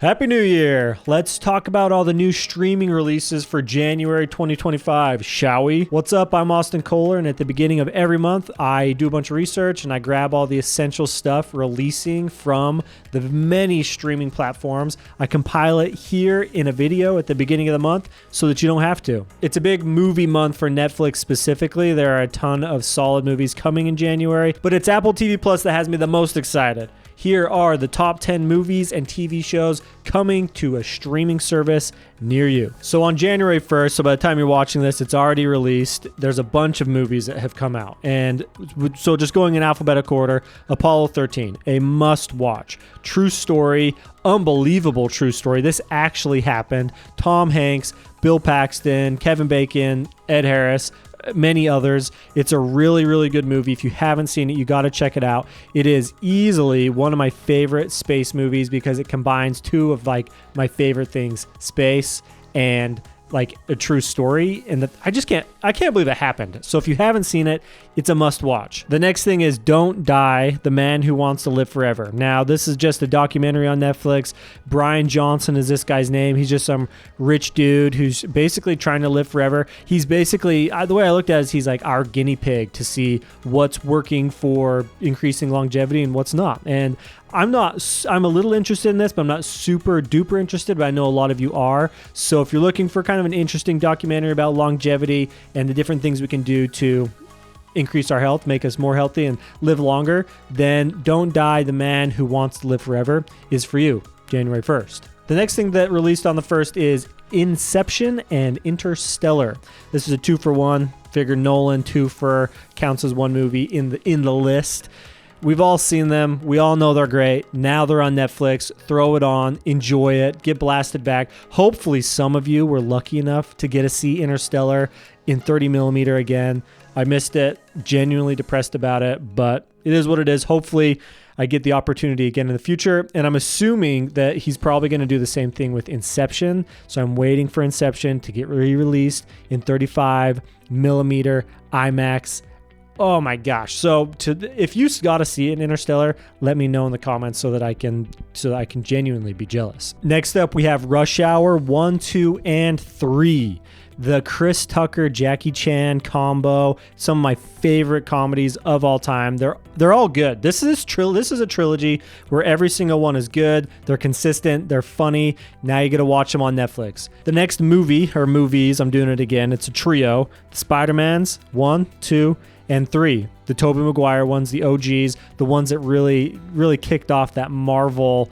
Happy New Year! Let's talk about all the new streaming releases for January 2025, shall we? What's up? I'm Austin Kohler, and at the beginning of every month, I do a bunch of research and I grab all the essential stuff releasing from the many streaming platforms. I compile it here in a video at the beginning of the month so that you don't have to. It's a big movie month for Netflix specifically. There are a ton of solid movies coming in January, but it's Apple TV Plus that has me the most excited. Here are the top 10 movies and TV shows coming to a streaming service near you. So on January 1st, so by the time you're watching this, it's already released. There's a bunch of movies that have come out. And so just going in alphabetical order, Apollo 13, a must watch. True story, unbelievable true story. This actually happened. Tom Hanks, Bill Paxton, Kevin Bacon, Ed Harris, many others. It's a really, really good movie. If you haven't seen it, you got to check it out. It is easily one of my favorite space movies because it combines two of like my favorite things, space and like a true story. And I can't believe it happened. So if you haven't seen it, it's a must watch. The next thing is Don't Die, The Man Who Wants to Live Forever. Now, this is just a documentary on Netflix. Brian Johnson is this guy's name. He's just some rich dude who's basically trying to live forever. He's basically, the way I looked at it is he's like our guinea pig to see what's working for increasing longevity and what's not. And I'm a little interested in this, but I'm not super duper interested, but I know a lot of you are. So if you're looking for kind of an interesting documentary about longevity and the different things we can do to increase our health, make us more healthy and live longer, then Don't Die, The Man Who Wants to Live Forever is for you, January 1st. The next thing that released on the 1st is Inception and Interstellar. This is a 2-for-1. Figure Nolan 2-for counts as one movie in the list. We've all seen them. We all know they're great. Now they're on Netflix. Throw it on. Enjoy it. Get blasted back. Hopefully some of you were lucky enough to get to see Interstellar in 30mm again. I missed it. Genuinely depressed about it, but it is what it is. Hopefully I get the opportunity again in the future, and I'm assuming that he's probably going to do the same thing with Inception. So I'm waiting for Inception to get re-released in 35mm IMAX. Oh my gosh. So if you got to see it in Interstellar, let me know in the comments so that I can genuinely be jealous. Next up, we have Rush Hour 1, 2, and 3. The Chris Tucker, Jackie Chan combo, some of my favorite comedies of all time. They're all good. This is a trilogy where every single one is good. They're consistent. They're funny. Now you get to watch them on Netflix. The next movie, or movies, I'm doing it again. It's a trio. The Spider-Mans, 1, 2, and 3. The Tobey Maguire ones, the OGs, the ones that really, really kicked off that Marvel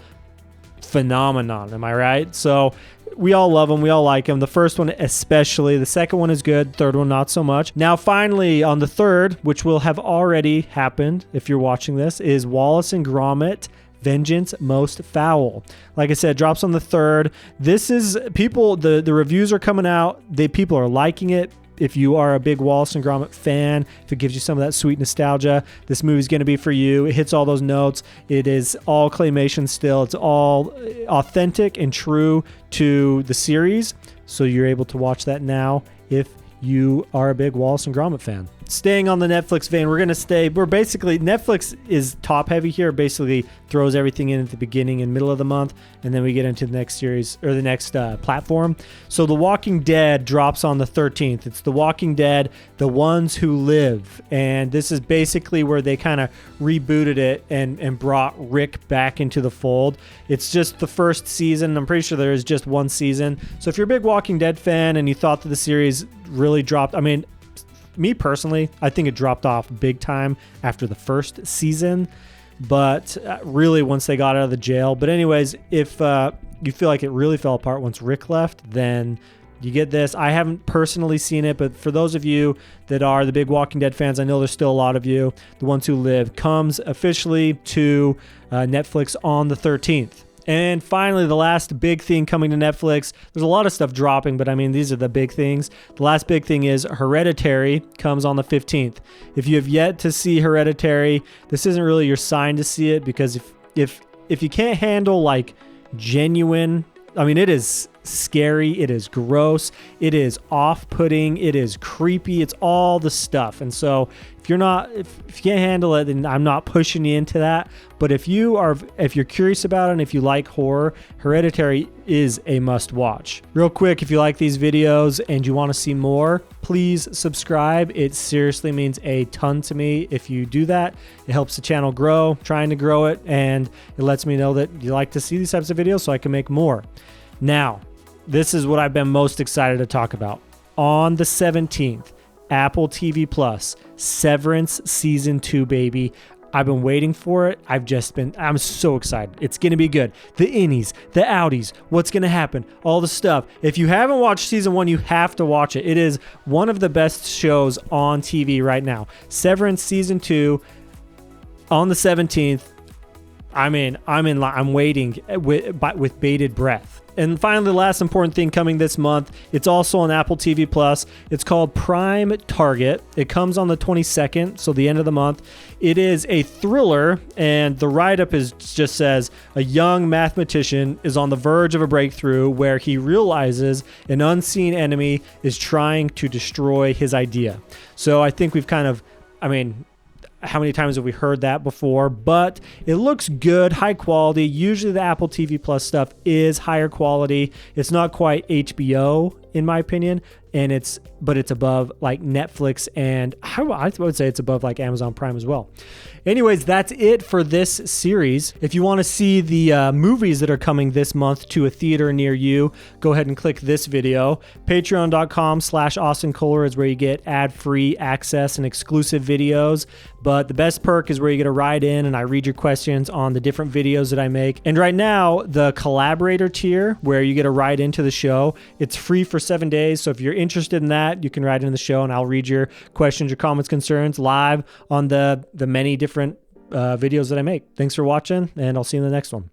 phenomenon. Am I right? So we all love them. We all like them. The first one especially. The second one is good. Third one, not so much. Now, finally, on the 3rd, which will have already happened if you're watching this, is Wallace and Gromit, Vengence Most Foul. Like I said, drops on the 3rd. This is people, the reviews are coming out. People are liking it. If you are a big Wallace and Gromit fan, if it gives you some of that sweet nostalgia, this movie's going to be for you. It hits all those notes. It is all claymation still. It's all authentic and true to the series. So you're able to watch that now if you are a big Wallace and Gromit fan. Staying on the Netflix vein, Netflix is top heavy here, basically throws everything in at the beginning and middle of the month, and then we get into the next series or the next platform. So The Walking Dead drops on the 13th. It's The Walking Dead, The Ones Who Live, and this is basically where they kind of rebooted it and brought Rick back into the fold. It's just the first season. I'm pretty sure there is just one season. So if you're a big Walking Dead fan and you thought that the series really dropped, I mean, me personally, I think it dropped off big time after the first season, but really once they got out of the jail. But anyways, if you feel like it really fell apart once Rick left, then you get this. I haven't personally seen it, but for those of you that are the big Walking Dead fans, I know there's still a lot of you. The Ones Who Live comes officially to Netflix on the 13th. And finally, the last big thing coming to Netflix. There's a lot of stuff dropping, but I mean, these are the big things. The last big thing is Hereditary comes on the 15th. If you have yet to see Hereditary, this isn't really your sign to see it, because if you can't handle like genuine, I mean, it is scary, it is gross, it is off-putting, it is creepy, it's all the stuff. And so if you can't handle it, then I'm not pushing you into that. But if you're curious about it and if you like horror, Hereditary is a must watch. Real quick, if you like these videos and you want to see more, please subscribe. It seriously means a ton to me if you do that. It helps the channel grow, trying to grow it, and it lets me know that you like to see these types of videos so I can make more. Now, this is what I've been most excited to talk about. On the 17th, Apple TV Plus, Severance Season 2, baby. I've been waiting for it. I'm so excited. It's going to be good. The innies, the outies, what's going to happen, all the stuff. If you haven't watched Season 1, you have to watch it. It is one of the best shows on TV right now. Severance Season 2 on the 17th. I'm waiting with bated breath. And finally, the last important thing coming this month, it's also on Apple TV Plus. It's called Prime Target. It comes on the 22nd, so the end of the month. It is a thriller, and the write-up just says a young mathematician is on the verge of a breakthrough where he realizes an unseen enemy is trying to destroy his idea. So I think we've how many times have we heard that before? But it looks good, high quality. Usually the Apple TV Plus stuff is higher quality. It's not quite HBO, in my opinion, but it's above like Netflix, and I would say it's above like Amazon Prime as well. Anyways, that's it for this series. If you want to see the movies that are coming this month to a theater near you, go ahead and click this video. Patreon.com/Austin Kohler is where you get ad-free access and exclusive videos. But the best perk is where you get a ride in and I read your questions on the different videos that I make. And right now, the collaborator tier, where you get a ride into the show, it's free for 7 days. So if you're interested in that, you can ride into the show and I'll read your questions, your comments, concerns live on the many different videos that I make. Thanks for watching, and I'll see you in the next one.